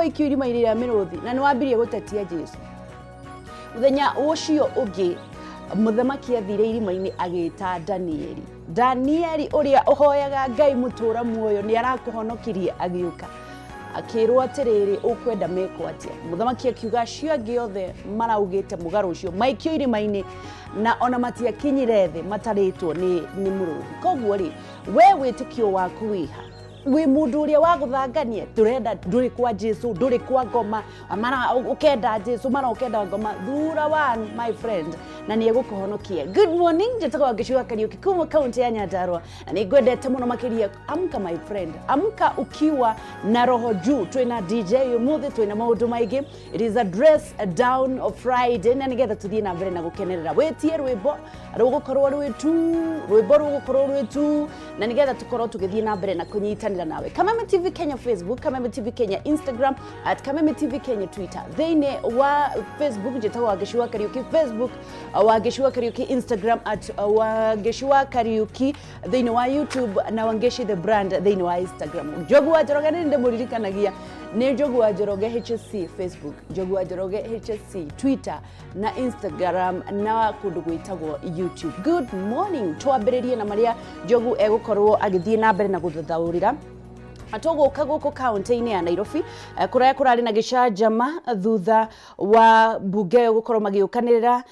waikio irima-inĩ rĩa mĩrũthi na nĩ wambirie gũtetia Jesu. Muthenya ũcio ũngĩ muthamaki athire irima-inĩ agĩta Danieli ũrĩa ũhoyaga Ngai mũtũra muoyo nĩ arakũhonokirie agĩũka. Akĩrwo atĩrĩrĩ ũkwenda meko atĩa. Muthamaki akiuga acio angĩ othe maraugĩte mũgarũ ũcio maikio irima-inĩ na ona matiakinyire thĩ matarĩtwo nĩ mũrũthi. Koguo rĩ we wĩtĩkio waku wiha we mundu uria wa guthangania turenda nduri kwa Jesu nduri kwa ngoma mara ukenda Jesu mara ukenda ngoma thura one my friend na ni egukuhonokia. Good morning njetaga ngishuka Kariuki kuma county ya Nyandarua na ni ngwendete muno makiria. Amka my friend, amka ukiwa na roho juu. Twina DJ umuthi twina maundu maingi. It is a dress down of Friday na nigetha tuthie na mbere na gukenerera wetie rwimbo rugukorwo rwitu na nigetha tukorwo tugithie na mbere na kunyitana nawe. Kameme TV Kenya Facebook, Kameme TV Kenya Instagram, at Kameme TV Kenya Twitter. Thine wa Facebook njetaga Wageshua Kariuki Facebook, Wageshua Kariuki Instagram, at Wageshua Kariuki. Thine wa YouTube na Wangeshi the brand thine wa Instagram. Jogu wa Joroge ninde muririkanagia ni Jogu wa Joroge HSC Facebook, Jogu wa Joroge HSC Twitter na Instagram na kundu gwitagwo YouTube. Good morning. Twambiririe na maria Jogu egukorwo agithie na mbere na guthathaurira. Atogoka goko county-inĩ ya Nairobi kuraya kurari na gicanjama thutha wa mbunge gukorwo magiukanirira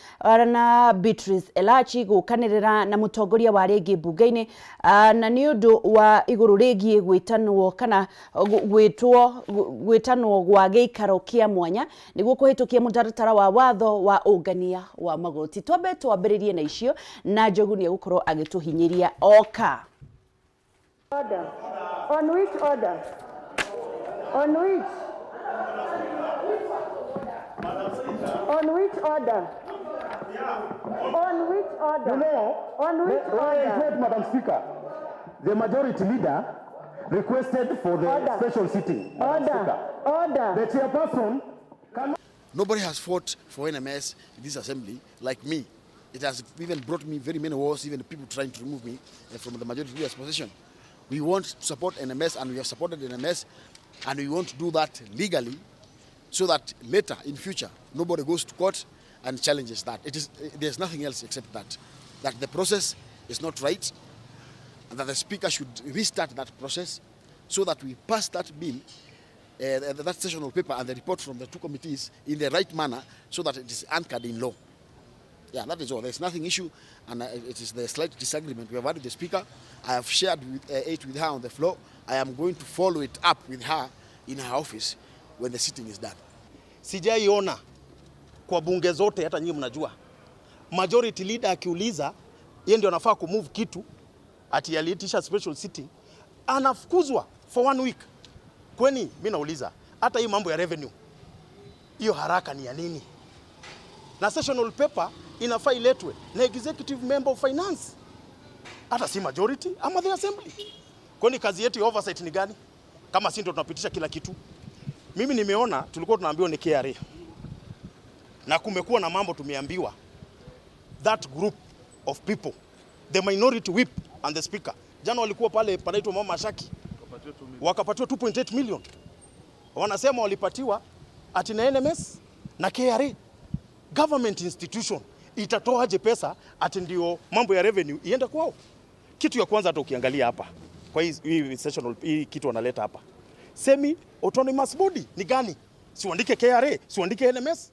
na Beatrice Elachi gukanirira na mutongoria wa rĩngĩ mbunge-inĩ na ni undu wa iguru rĩgie gwitanwo kana gwitanwo gwa gĩikaro kĩa mwanya niguo kuhitukia mũtaratara wa watho wa ungania wa magoti. Twambĩrĩrie na icio na Njogu nĩ gukorwo agituhinyiria oka. Order. On which order? On which? On which order? On which order? On which order? Wait, Madam Speaker. The majority leader requested for the order. Special sitting. Order. Order. The chairperson cannot. Nobody has fought for NMS in this assembly like me. It has even brought me very many wars, even people trying to remove me from the majority leader's position. We want to support NMS and we have supported NMS and we want to do that legally so that later in future nobody goes to court and challenges that. There's nothing else except that the process is not right and that the speaker should restart that process so that we pass that bill, that sessional paper and the report from the two committees in the right manner so that it is anchored in law. Yeah, that is all. There's nothing issue, and it is the slight disagreement we have had with the speaker. I have shared it with her on the floor. I am going to follow it up with her in her office when the sitting is done. Sijaiona kwa bunge zote, hata nyinyi mnajua. Majority leader akiuliza, yeye ndio anafaa kumove kitu, ati aliitisha special sitting, anafukuzwa for 1 week. Kwani mimi nauliza, hata hii mambo ya revenue, hiyo haraka ni ya nini? Na sessional paper inafaa iletwe na executive member of finance, hata si majority ama the assembly. Kwani kazi yetu ya oversight ni gani kama si ndio tunapitisha kila kitu? Mimi nimeona tulikuwa tunaambiwa ni KRA na kumekuwa na mambo tumeambiwa that group of people, the minority whip and the speaker, jana walikuwa pale panaitwa Mama Shaki wakapatiwa 2.8 million. Wanasema walipatiwa ati na NMS na KRA. Government institution itatoa aje pesa ati ndio mambo ya revenue iende kwao? Kitu ya kwanza hata ukiangalia hapa kwa hii sessional hii kitu wanaleta hapa, semi autonomous body ni gani? Siandike KRA, siandike NMS.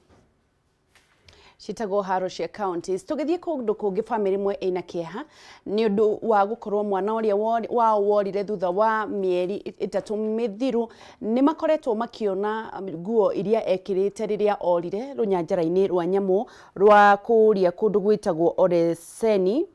Shitago Haroshia counties tugithie kundu kungi family mwe ina kieha ni undu wa gukorwo mwana uria worire thutha wa mieri 3 mithiru ni makoretwo makiona nguo iria ekirite riria orire runyanjara-ini rwa nyamu rwa kuria kundu gwitagwo Oreseni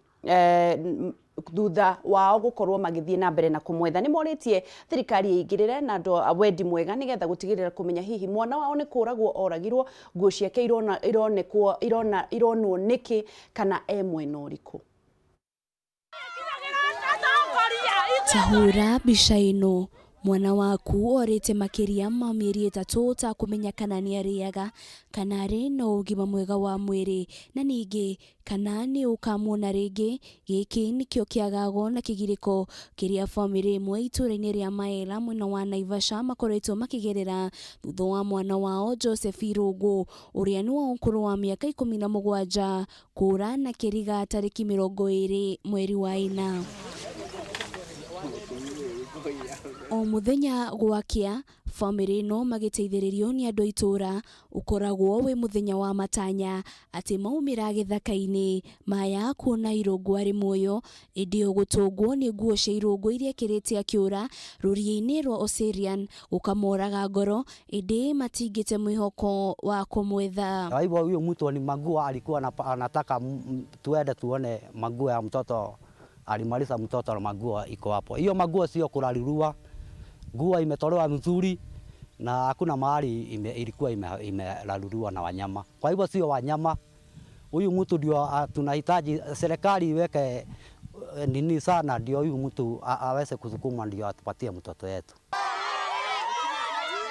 thutha wao gukorwo magithie na mbere na kumwetha. Ni moritie thirikari igirire na ndo wendi mwega nigetha gutigirira kumenya hihi mwana wao ni kuragwo oragirwo nguo ciake ironwo niki kana mwena uriku. Tahura mbica ino Mwana waku orite makiria ma mieri 3 ta kumenya kana ni ariaga kana ari no ugima mwega wa mwiri na ningi kana ni ukamwona ringi. Giki nikio kiagago na kigiriko kiria family imwe itura-ini ria Maela mwena wa Naivasha makoretwo makigerera thutha wa mwana wao Joseph Irungu uria ni wa ukuru wa miaka 17 kura na kiriga tariki 20 mweri wa ina. O muthenya gwakia family no magiteithiririo ni andu itura ukoragwo we muthenya wa matanya ati maumira githaka-ini maya kuona Irungu ari muoyo indi gutungwo ni nguo cia Irungu iria kirite akiura ruria-ini rwa Osirian ukamoraga ngoro indi matingite mwihoko wa kumwetha. Kwa hivyo huyo mtu ni Magua alikuwa anataka tuende tuone Magua ya mtoto, alimaliza mtoto na Magua iko hapo. Hiyo Magua sio kurarurua, nguo imetolewa mzuri na hakuna mahali ilikuwa imerarurua na wanyama. Kwa hivyo sio wanyama. Huyu mtu ndio tunahitaji serikali iweke nini sana ndio huyu mtu aweze kusukuma ndio atupatie mtoto wetu.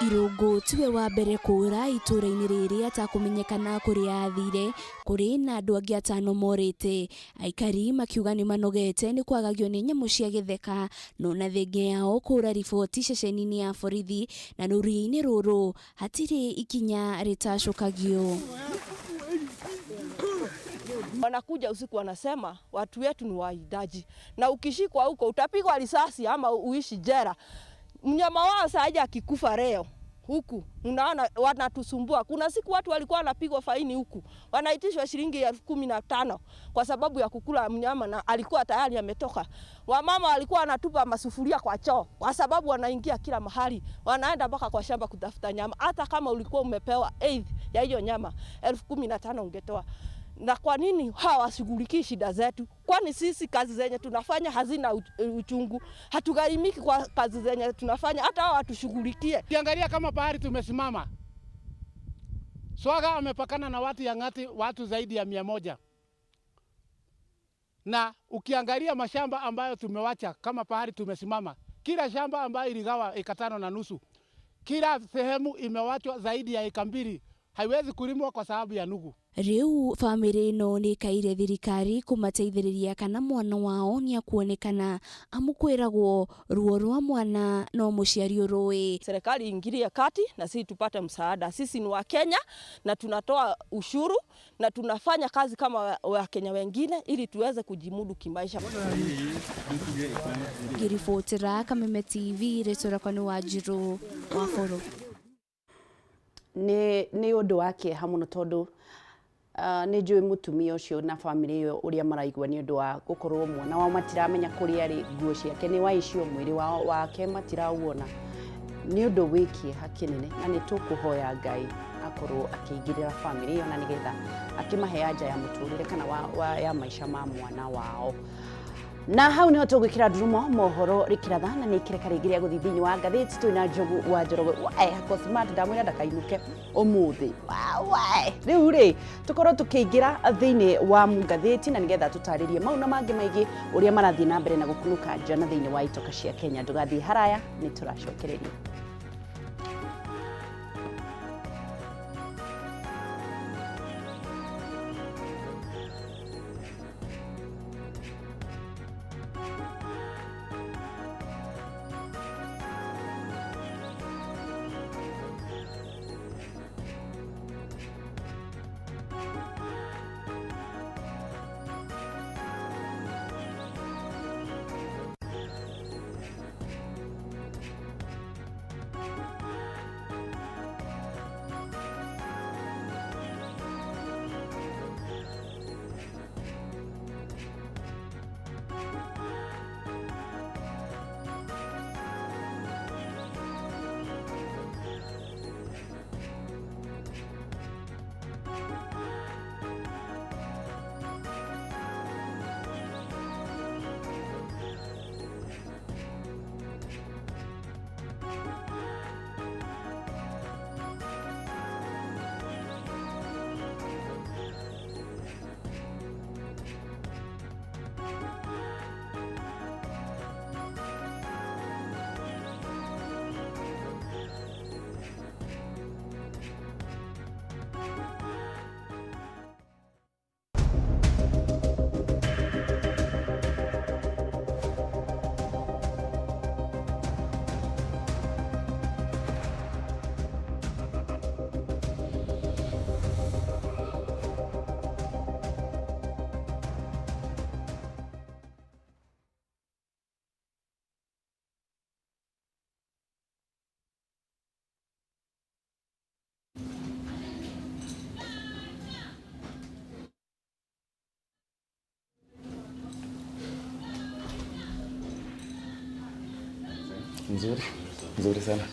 Irungu tiwe wa mbere kura itura-ini riri atakumenyekana kuria athire kuri na andu angi 5 morite. Aikari makiuga ni manogete ni kwagagio ni nyamu cia githeka no na thenge yao kura riboti ceceni-ini ya borithi na ruria-ini ruru hatiri ikinya ritacukagio. Wanakuja usiku wanasema watu wetu ni waidaji na ukishikwa huko utapigwa risasi ama uishi jela. Mnyama wao saaja akikufa leo huku unaona wanatusumbua. Kuna siku watu walikuwa wanapigwa faini huku wanaitishwa shilingi 15,000 kwa sababu ya kukula mnyama na alikuwa tayari ametoka. Wamama walikuwa wanatupa masufuria kwa choo kwa sababu wanaingia kila mahali, wanaenda mpaka kwa shamba kutafuta nyama. Hata kama ulikuwa umepewa aid ya hiyo nyama 15,000 ungetoa. Na kwa nini hawashughulikii shida zetu? Kwani sisi kazi zenye tunafanya hazina uchungu? Hatugharimiki kwa kazi zenye tunafanya, hata hao watushughulikie. Ukiangalia kama bahari tumesimama, Swaga amepakana na watu ya Ng'ati, watu zaidi ya 100. Na ukiangalia mashamba ambayo tumewacha kama bahari tumesimama, kila shamba ambayo iligawa 1.5 kila sehemu imewachwa zaidi ya 2 haiwezi kulimwa kwa sababu ya nugu. Riu family no ni kaire thirikari kumateithiriria kana mwana wao ni akuonekana amukwiragwo ruo rwa mwana no muciari urui. Serikali ingilie kati na sisi tupate msaada. Sisi ni wa Kenya na tunatoa ushuru na tunafanya kazi kama wa Kenya wengine ili tuweze kujimudu kimaisha. Girifotera Kameme TV retora kwa ni Wanjiru wa Foro. Ni undu wake hamuno tondu ni njui mutumia ucio na family iyo uria maraigua ni undu wa gukorwo mwana wao matiramenya kuria ari nguo ciake ni waicio mwiri wake matirauona ni undu wikie hakinene na ni tukuhoya Ngai akorwo akiingirira family iyo na nigetha akimahe anja ya muturire kana ya maisha ma mwana wao. Na hau niho tugwikira ndurumo mohoro rikiratha na ni kireka rigiria guthi thiini wa ngatheti twina Njogu wa Njoroge ko smart ndamwira ndakainuke umuthi riu ri tukorwo tukiingira thiini wa ngatheti na nigetha tutaririe mau na mangi maigi uria marathii na mbere na gukunuka njana thiini wa itoka cia Kenya. Ndugathii haraya ni turacokereria. Nzuri sana.